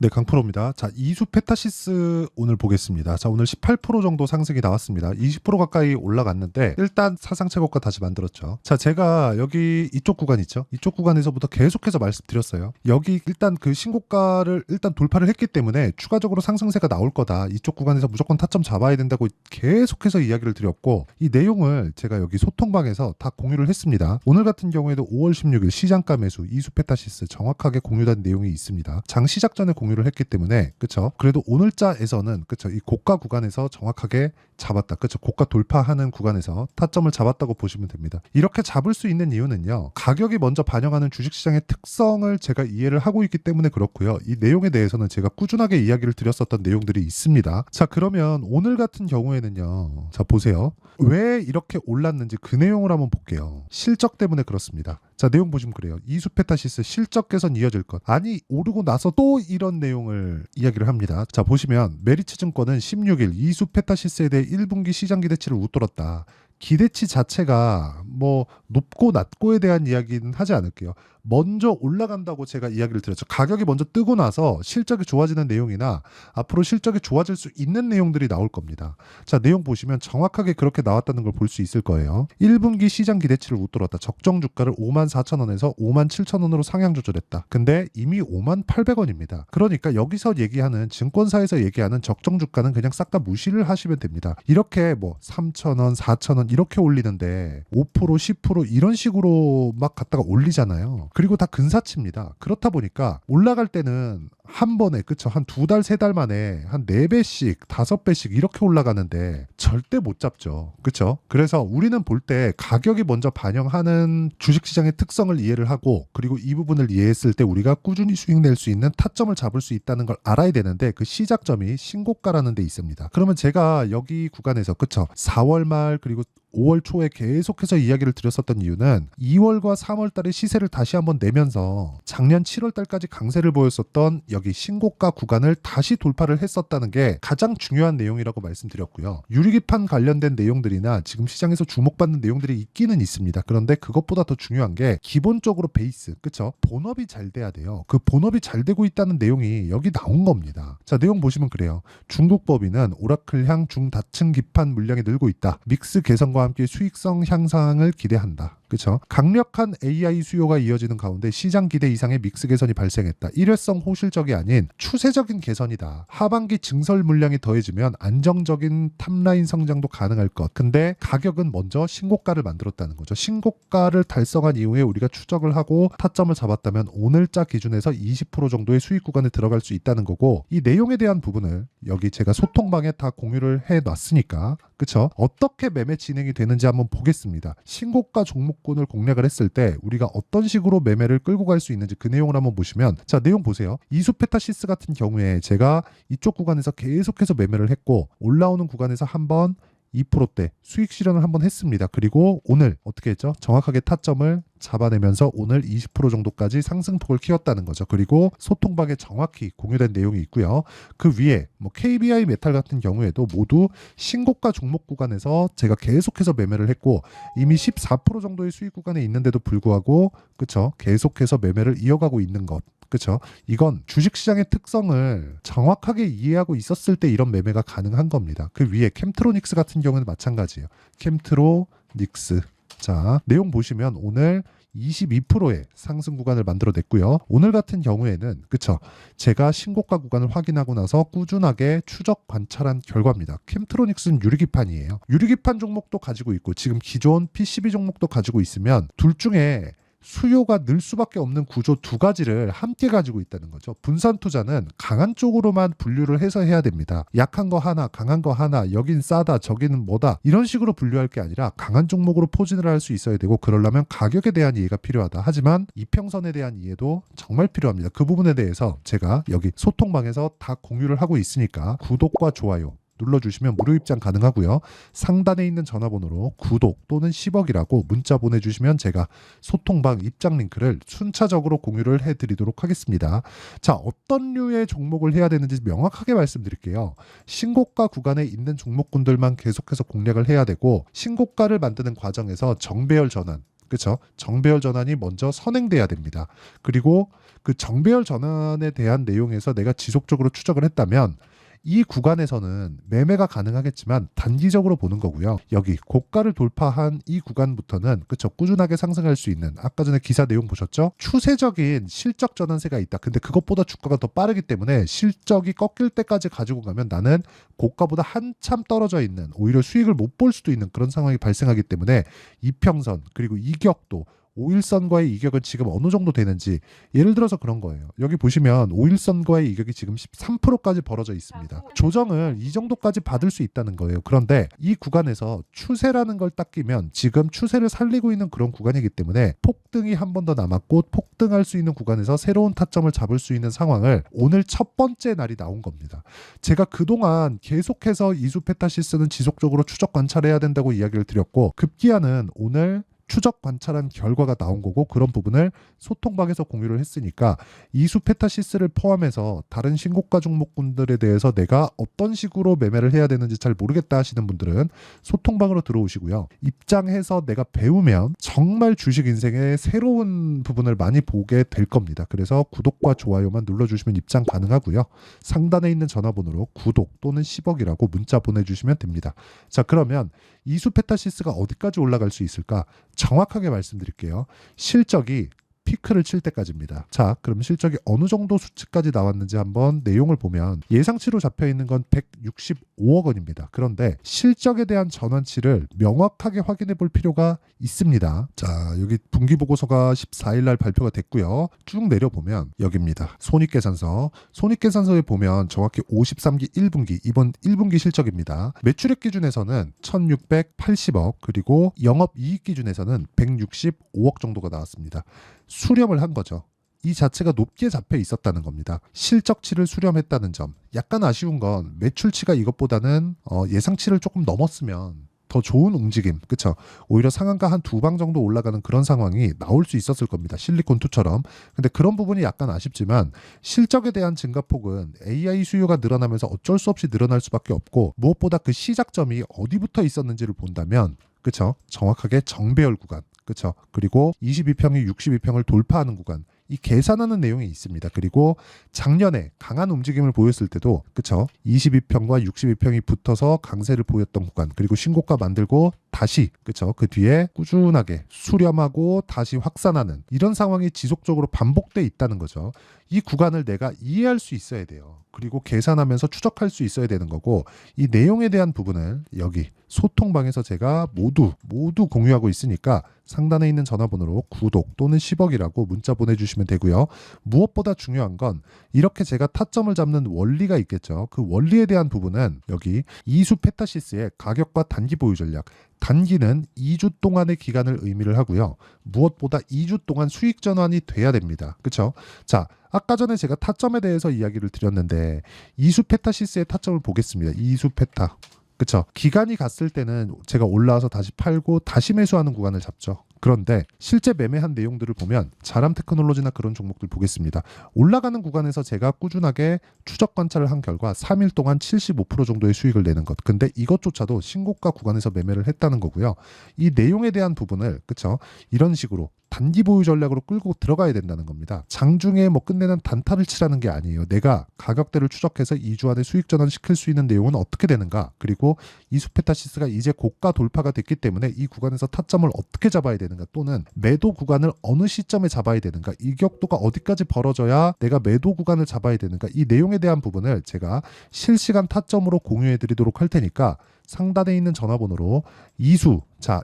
네, 강프로입니다. 자, 이수 페타시스 오늘 보겠습니다. 자, 오늘 18% 정도 상승이 나왔습니다. 20% 가까이 올라갔는데 일단 사상 최고가 다시 만들었죠. 자, 제가 여기 이쪽 구간 있죠? 이쪽 구간에서부터 계속해서 말씀드렸어요. 여기 일단 그 신고가를 일단 돌파를 했기 때문에 추가적으로 상승세가 나올 거다. 이쪽 구간에서 무조건 타점 잡아야 된다고 계속해서 이야기를 드렸고, 이 내용을 제가 여기 소통방에서 다 공유를 했습니다. 오늘 같은 경우에도 5월 16일 시장가 매수 이수 페타시스 정확하게 공유된 내용이 있습니다. 장 시작 전에 공유를 했기 때문에, 그쵸? 그래도 오늘자에서는, 그쵸? 이 고가 구간에서 정확하게 잡았다. 그쵸? 고가 돌파하는 구간에서 타점을 잡았다고 보시면 됩니다. 이렇게 잡을 수 있는 이유는요, 가격이 먼저 반영하는 주식시장의 특성을 제가 이해를 하고 있기 때문에 그렇고요. 이 내용에 대해서는 제가 꾸준하게 이야기를 드렸었던 내용들이 있습니다. 자, 그러면 오늘 같은 경우에는요, 자, 보세요. 왜 이렇게 올랐는지 그 내용을 한번 볼게요. 실적 때문에 그렇습니다. 자, 내용 보시면 그래요. 이수 페타시스 실적 개선 이어질 것. 아니, 오르고 나서 또 이런 내용을 이야기를 합니다. 자, 보시면 메리츠 증권은 16일 이수 페타시스에 대해 1분기 시장 기대치를 웃돌았다. 기대치 자체가 뭐 높고 낮고에 대한 이야기는 하지 않을게요. 먼저 올라간다고 제가 이야기를 드렸죠. 가격이 먼저 뜨고 나서 실적이 좋아지는 내용이나 앞으로 실적이 좋아질 수 있는 내용들이 나올 겁니다. 자, 내용 보시면 정확하게 그렇게 나왔다는 걸 볼 수 있을 거예요. 1분기 시장 기대치를 웃돌았다. 적정 주가를 54,000원에서 57,000원으로 상향 조절했다. 근데 이미 58,800원입니다. 그러니까 여기서 얘기하는 증권사에서 얘기하는 적정 주가는 그냥 싹 다 무시를 하시면 됩니다. 이렇게 뭐 3,000원, 4,000원 이렇게 올리는데 5%, 10% 이런 식으로 막 갖다가 올리잖아요. 그리고 다 근사치입니다. 그렇다 보니까 올라갈 때는 한 번에, 그쵸? 한 두 달, 세 달 만에 한 4배씩, 5배씩 이렇게 올라가는데 절대 못 잡죠. 그쵸? 그래서 우리는 볼 때 가격이 먼저 반영하는 주식시장의 특성을 이해를 하고, 그리고 이 부분을 이해했을 때 우리가 꾸준히 수익 낼 수 있는 타점을 잡을 수 있다는 걸 알아야 되는데, 그 시작점이 신고가라는 데 있습니다. 그러면 제가 여기 구간에서, 그쵸? 4월 말 그리고 5월 초에 계속해서 이야기를 드렸었던 이유는 2월과 3월 달에 시세를 다시 한번 내면서 작년 7월 달까지 강세를 보였었던 여기 신고가 구간을 다시 돌파를 했었다는 게 가장 중요한 내용이라고 말씀드렸고요. 유리기판 관련된 내용들이나 지금 시장에서 주목받는 내용들이 있기는 있습니다. 그런데 그것보다 더 중요한 게 기본적으로 베이스, 그쵸? 본업이 잘 돼야 돼요. 그 본업이 잘 되고 있다는 내용이 여기 나온 겁니다. 자, 내용 보시면 그래요. 중국 법인은 오라클향 중다층 기판 물량이 늘고 있다. 믹스 개선과 함께 수익성 향상을 기대한다. 그렇죠? 강력한 AI 수요가 이어지는 가운데 시장 기대 이상의 믹스 개선이 발생했다. 일회성 호실적이 아닌 추세적인 개선이다. 하반기 증설 물량이 더해지면 안정적인 탑라인 성장도 가능할 것. 근데 가격은 먼저 신고가를 만들었다는 거죠. 신고가를 달성한 이후에 우리가 추적을 하고 타점을 잡았다면 오늘자 기준에서 20% 정도의 수익 구간에 들어갈 수 있다는 거고, 이 내용에 대한 부분을 여기 제가 소통방에 다 공유를 해놨으니까, 그쵸? 어떻게 매매 진행이 되는지 한번 보겠습니다. 신고가 종목군을 공략을 했을 때 우리가 어떤 식으로 매매를 끌고 갈 수 있는지 그 내용을 한번 보시면, 자, 내용 보세요. 이수페타시스 같은 경우에 제가 이쪽 구간에서 계속해서 매매를 했고, 올라오는 구간에서 한번 2%대 수익 실현을 한번 했습니다. 그리고 오늘 어떻게 했죠? 정확하게 타점을 잡아내면서 오늘 20% 정도까지 상승폭을 키웠다는 거죠. 그리고 소통방에 정확히 공유된 내용이 있고요. 그 위에 뭐 KBI 메탈 같은 경우에도 모두 신고가 종목 구간에서 제가 계속해서 매매를 했고, 이미 14% 정도의 수익 구간에 있는데도 불구하고, 그쵸? 계속해서 매매를 이어가고 있는 것. 그쵸? 이건 주식시장의 특성을 정확하게 이해하고 있었을 때 이런 매매가 가능한 겁니다. 그 위에 캠트로닉스 같은 경우는 마찬가지예요. 캠트로닉스. 자, 내용 보시면 오늘 22%의 상승 구간을 만들어냈고요. 오늘 같은 경우에는, 그쵸? 제가 신고가 구간을 확인하고 나서 꾸준하게 추적 관찰한 결과입니다. 캠트로닉스는 유리기판이에요. 유리기판 종목도 가지고 있고 지금 기존 PCB 종목도 가지고 있으면 둘 중에 수요가 늘 수밖에 없는 구조 두 가지를 함께 가지고 있다는 거죠. 분산 투자는 강한 쪽으로만 분류를 해서 해야 됩니다. 약한 거 하나, 강한 거 하나, 여긴 싸다, 저기는 뭐다, 이런 식으로 분류할 게 아니라 강한 종목으로 포진을 할 수 있어야 되고, 그러려면 가격에 대한 이해가 필요하다. 하지만 이평선에 대한 이해도 정말 필요합니다. 그 부분에 대해서 제가 여기 소통방에서 다 공유를 하고 있으니까 구독과 좋아요 눌러주시면 무료 입장 가능하고요. 상단에 있는 전화번호로 구독 또는 10억이라고 문자 보내주시면 제가 소통방 입장 링크를 순차적으로 공유를 해드리도록 하겠습니다. 자, 어떤 류의 종목을 해야 되는지 명확하게 말씀드릴게요. 신고가 구간에 있는 종목군들만 계속해서 공략을 해야 되고, 신고가를 만드는 과정에서 정배열 전환, 그렇죠? 정배열 전환이 먼저 선행돼야 됩니다. 그리고 그 정배열 전환에 대한 내용에서 내가 지속적으로 추적을 했다면 이 구간에서는 매매가 가능하겠지만 단기적으로 보는 거고요. 여기 고가를 돌파한 이 구간부터는 그쵸, 꾸준하게 상승할 수 있는, 아까 전에 기사 내용 보셨죠? 추세적인 실적 전환세가 있다. 근데 그것보다 주가가 더 빠르기 때문에 실적이 꺾일 때까지 가지고 가면 나는 고가보다 한참 떨어져 있는, 오히려 수익을 못 볼 수도 있는 그런 상황이 발생하기 때문에 이평선 그리고 이격도, 5일선과의 이격은 지금 어느 정도 되는지, 예를 들어서 그런 거예요. 여기 보시면 5일선과의 이격이 지금 13%까지 벌어져 있습니다. 조정을 이 정도까지 받을 수 있다는 거예요. 그런데 이 구간에서 추세라는 걸 딱 끼면 지금 추세를 살리고 있는 그런 구간이기 때문에 폭등이 한 번 더 남았고, 폭등할 수 있는 구간에서 새로운 타점을 잡을 수 있는 상황을 오늘 첫 번째 날이 나온 겁니다. 제가 그동안 계속해서 이수페타시스는 지속적으로 추적 관찰해야 된다고 이야기를 드렸고, 급기야는 오늘 추적 관찰한 결과가 나온 거고, 그런 부분을 소통방에서 공유를 했으니까 이수페타시스를 포함해서 다른 신고가 종목군들에 대해서 내가 어떤 식으로 매매를 해야 되는지 잘 모르겠다 하시는 분들은 소통방으로 들어오시고요. 입장해서 내가 배우면 정말 주식 인생의 새로운 부분을 많이 보게 될 겁니다. 그래서 구독과 좋아요만 눌러주시면 입장 가능하고요. 상단에 있는 전화번호로 구독 또는 10억이라고 문자 보내주시면 됩니다. 자, 그러면 이수페타시스가 어디까지 올라갈 수 있을까? 정확하게 말씀드릴게요. 실적이 피크를 칠 때까지입니다. 자, 그럼 실적이 어느 정도 수치까지 나왔는지 한번 내용을 보면 예상치로 잡혀 있는 건 165억 원입니다. 그런데 실적에 대한 전환치를 명확하게 확인해 볼 필요가 있습니다. 자, 여기 분기보고서가 14일 날 발표가 됐고요. 쭉 내려보면 여기입니다. 손익계산서. 손익계산서에 보면 정확히 53기 1분기, 이번 1분기 실적입니다. 매출액 기준에서는 1680억, 그리고 영업이익 기준에서는 165억 정도가 나왔습니다. 수렴을 한 거죠. 이 자체가 높게 잡혀 있었다는 겁니다. 실적치를 수렴했다는 점. 약간 아쉬운 건 매출치가 이것보다는 예상치를 조금 넘었으면 더 좋은 움직임, 그쵸? 오히려 상한가 한 두 방 정도 올라가는 그런 상황이 나올 수 있었을 겁니다. 실리콘2처럼. 근데 그런 부분이 약간 아쉽지만 실적에 대한 증가폭은 AI 수요가 늘어나면서 어쩔 수 없이 늘어날 수밖에 없고, 무엇보다 그 시작점이 어디부터 있었는지를 본다면, 그쵸? 정확하게 정배열 구간, 그쵸? 그리고 22평이 62평을 돌파하는 구간, 이 계산하는 내용이 있습니다. 그리고 작년에 강한 움직임을 보였을 때도, 그쵸? 22평과 62평이 붙어서 강세를 보였던 구간, 그리고 신고가 만들고 다시, 그쵸? 그 뒤에 꾸준하게 수렴하고 다시 확산하는 이런 상황이 지속적으로 반복돼 있다는 거죠. 이 구간을 내가 이해할 수 있어야 돼요. 그리고 계산하면서 추적할 수 있어야 되는 거고, 이 내용에 대한 부분을 여기 소통방에서 제가 모두 공유하고 있으니까 상단에 있는 전화번호로 구독 또는 10억이라고 문자 보내주시면 되고요. 무엇보다 중요한 건 이렇게 제가 타점을 잡는 원리가 있겠죠. 그 원리에 대한 부분은 여기 이수페타시스의 가격과 단기 보유 전략. 단기는 2주 동안의 기간을 의미를 하고요. 무엇보다 2주 동안 수익 전환이 돼야 됩니다. 그렇죠? 자, 아까 전에 제가 타점에 대해서 이야기를 드렸는데 이수페타시스의 타점을 보겠습니다. 이수페타. 그쵸? 기간이 갔을 때는 제가 올라와서 다시 팔고 다시 매수하는 구간을 잡죠. 그런데 실제 매매한 내용들을 보면 자람 테크놀로지나 그런 종목들 보겠습니다. 올라가는 구간에서 제가 꾸준하게 추적 관찰을 한 결과 3일 동안 75% 정도의 수익을 내는 것. 근데 이것조차도 신고가 구간에서 매매를 했다는 거고요. 이 내용에 대한 부분을, 그쵸? 이런 식으로 단기 보유 전략으로 끌고 들어가야 된다는 겁니다. 장중에 뭐 끝내는 단타를 치라는 게 아니에요. 내가 가격대를 추적해서 2주 안에 수익 전환시킬 수 있는 내용은 어떻게 되는가? 그리고 이수페타시스가 이제 고가 돌파가 됐기 때문에 이 구간에서 타점을 어떻게 잡아야 되는가? 또는 매도 구간을 어느 시점에 잡아야 되는가? 이격도가 어디까지 벌어져야 내가 매도 구간을 잡아야 되는가? 이 내용에 대한 부분을 제가 실시간 타점으로 공유해 드리도록 할 테니까 상단에 있는 전화번호로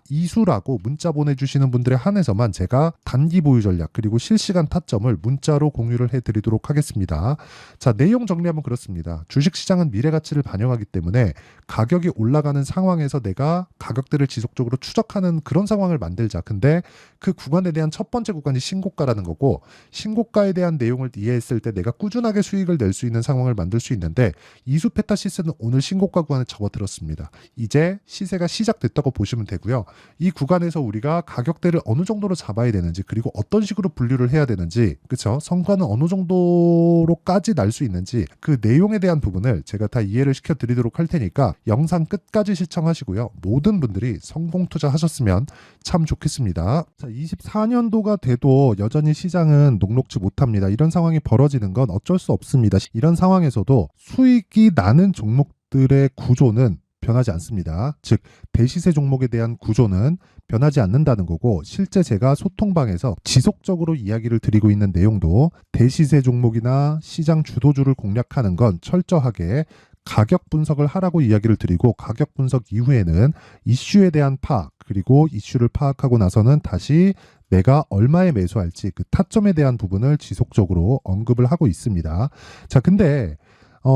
이수라고 문자 보내주시는 분들에 한해서만 제가 단기 보유 전략 그리고 실시간 타점을 문자로 공유를 해드리도록 하겠습니다. 자, 내용 정리하면 그렇습니다. 주식시장은 미래가치를 반영하기 때문에 가격이 올라가는 상황에서 내가 가격대를 지속적으로 추적하는 그런 상황을 만들자. 근데 그 구간에 대한 첫 번째 구간이 신고가라는 거고, 신고가에 대한 내용을 이해했을 때 내가 꾸준하게 수익을 낼 수 있는 상황을 만들 수 있는데, 이수페타시스는 오늘 신고가 구간에 접어들었습니다. 이제 시세가 시작됐다고 보시면 되고요. 이 구간에서 우리가 가격대를 어느 정도로 잡아야 되는지, 그리고 어떤 식으로 분류를 해야 되는지, 그쵸? 성과는 어느 정도로까지 날 수 있는지, 그 내용에 대한 부분을 제가 다 이해를 시켜드리도록 할 테니까 영상 끝까지 시청하시고요. 모든 분들이 성공 투자하셨으면 참 좋겠습니다. 자, 24년도가 돼도 여전히 시장은 녹록지 못합니다. 이런 상황이 벌어지는 건 어쩔 수 없습니다. 이런 상황에서도 수익이 나는 종목들의 구조는 변하지 않습니다. 즉 대시세 종목에 대한 구조는 변하지 않는다는 거고, 실제 제가 소통방에서 지속적으로 이야기를 드리고 있는 내용도 대시세 종목이나 시장 주도주를 공략하는 건 철저하게 가격 분석을 하라고 이야기를 드리고, 가격 분석 이후에는 이슈에 대한 파악, 그리고 이슈를 파악하고 나서는 다시 내가 얼마에 매수할지 그 타점에 대한 부분을 지속적으로 언급을 하고 있습니다. 자, 근데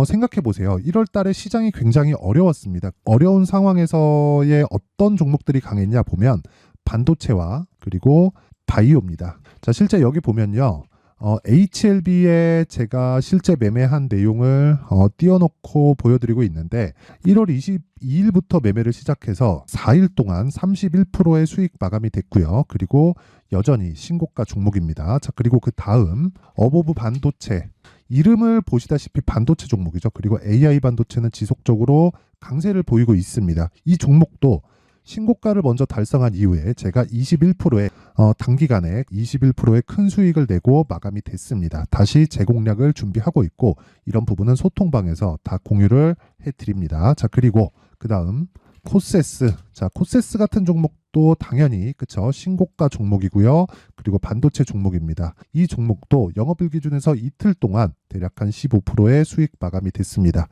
생각해 보세요. 1월 달에 시장이 굉장히 어려웠습니다. 어려운 상황에서의 어떤 종목들이 강했냐 보면 반도체와 그리고 바이오입니다. 자, 실제 여기 보면요. HLB에 제가 실제 매매한 내용을 띄워놓고 보여드리고 있는데, 1월 22일부터 매매를 시작해서 4일 동안 31%의 수익 마감이 됐고요. 그리고 여전히 신고가 종목입니다. 자, 그리고 그 다음 어보브 반도체, 이름을 보시다시피 반도체 종목이죠. 그리고 AI 반도체는 지속적으로 강세를 보이고 있습니다. 이 종목도 신고가를 먼저 달성한 이후에 제가 21%의 단기간에 21%의 큰 수익을 내고 마감이 됐습니다. 다시 재공략을 준비하고 있고, 이런 부분은 소통방에서 다 공유를 해드립니다. 자, 그리고 그 다음 코세스. 자, 코세스 같은 종목도 당연히 그쵸, 신고가 종목이고요. 그리고 반도체 종목입니다. 이 종목도 영업일 기준에서 이틀 동안 대략 한 15%의 수익 마감이 됐습니다.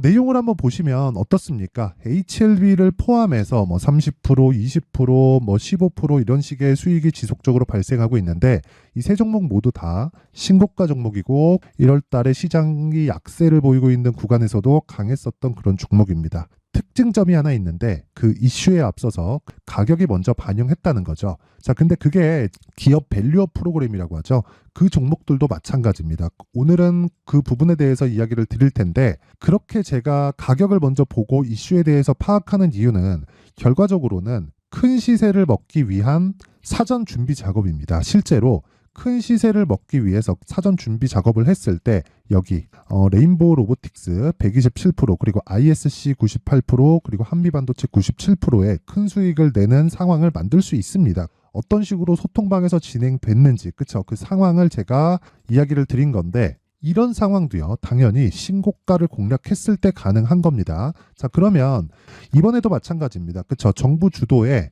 내용을 한번 보시면 어떻습니까? HLB를 포함해서 뭐 30%, 20%, 뭐 15% 이런 식의 수익이 지속적으로 발생하고 있는데, 이 세 종목 모두 다 신고가 종목이고 1월 달에 시장이 약세를 보이고 있는 구간에서도 강했었던 그런 종목입니다. 특징점이 하나 있는데, 그 이슈에 앞서서 가격이 먼저 반영했다는 거죠. 자, 근데 그게 기업 밸류업 프로그램이라고 하죠. 그 종목들도 마찬가지입니다. 오늘은 그 부분에 대해서 이야기를 드릴 텐데, 그렇게 제가 가격을 먼저 보고 이슈에 대해서 파악하는 이유는 결과적으로는 큰 시세를 먹기 위한 사전 준비 작업입니다. 실제로 큰 시세를 먹기 위해서 사전 준비 작업을 했을 때 여기 레인보우 로보틱스 127%, 그리고 ISC 98%, 그리고 한미반도체 97%의 큰 수익을 내는 상황을 만들 수 있습니다. 어떤 식으로 소통방에서 진행됐는지, 그쵸? 그 상황을 제가 이야기를 드린 건데, 이런 상황도요, 당연히 신고가를 공략했을 때 가능한 겁니다. 자, 그러면 이번에도 마찬가지입니다. 그쵸? 정부 주도의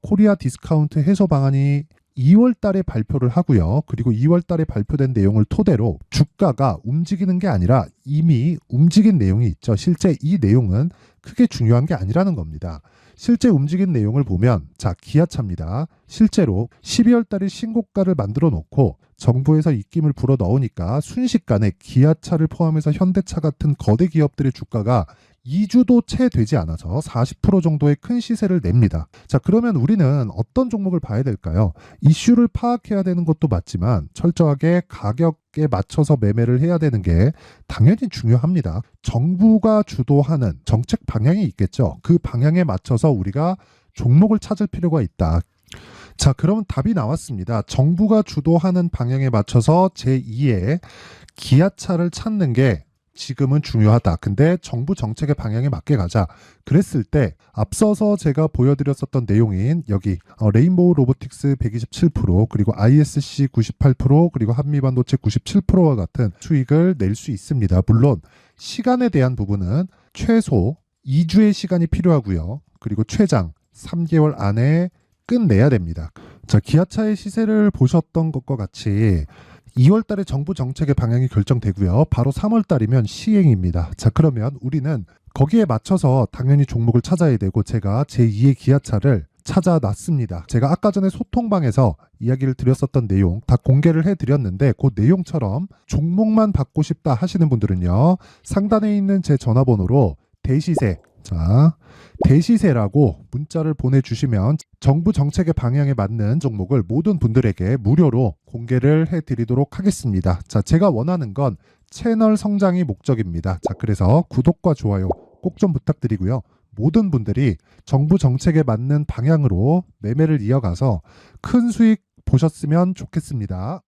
코리아 디스카운트 해소 방안이 2월 달에 발표를 하고요. 그리고 2월 달에 발표된 내용을 토대로 주가가 움직이는 게 아니라 이미 움직인 내용이 있죠. 실제 이 내용은 크게 중요한 게 아니라는 겁니다. 실제 움직인 내용을 보면, 자, 기아차입니다. 실제로 12월 달에 신고가를 만들어 놓고 정부에서 입김을 불어 넣으니까 순식간에 기아차를 포함해서 현대차 같은 거대 기업들의 주가가 2주도 채 되지 않아서 40% 정도의 큰 시세를 냅니다. 자, 그러면 우리는 어떤 종목을 봐야 될까요? 이슈를 파악해야 되는 것도 맞지만 철저하게 가격에 맞춰서 매매를 해야 되는 게 당연히 중요합니다. 정부가 주도하는 정책 방향이 있겠죠. 그 방향에 맞춰서 우리가 종목을 찾을 필요가 있다. 자, 그러면 답이 나왔습니다. 정부가 주도하는 방향에 맞춰서 제2의 기아차를 찾는 게 지금은 중요하다. 근데 정부 정책의 방향에 맞게 가자. 그랬을 때 앞서서 제가 보여드렸었던 내용인 여기 레인보우 로보틱스 127%, 그리고 ISC 98%, 그리고 한미반도체 97%와 같은 수익을 낼 수 있습니다. 물론 시간에 대한 부분은 최소 2주의 시간이 필요하고요. 그리고 최장 3개월 안에 끝내야 됩니다. 자, 기아차의 시세를 보셨던 것과 같이 2월 달에 정부 정책의 방향이 결정되고요. 바로 3월 달이면 시행입니다. 자, 그러면 우리는 거기에 맞춰서 당연히 종목을 찾아야 되고, 제가 제2의 기아차를 찾아놨습니다. 제가 아까 전에 소통방에서 이야기를 드렸었던 내용 다 공개를 해드렸는데, 그 내용처럼 종목만 받고 싶다 하시는 분들은요, 상단에 있는 제 전화번호로 대시세, 자, 대시세라고 문자를 보내주시면 정부 정책의 방향에 맞는 종목을 모든 분들에게 무료로 공개를 해드리도록 하겠습니다. 자, 제가 원하는 건 채널 성장이 목적입니다. 자, 그래서 구독과 좋아요 꼭 좀 부탁드리고요. 모든 분들이 정부 정책에 맞는 방향으로 매매를 이어가서 큰 수익 보셨으면 좋겠습니다.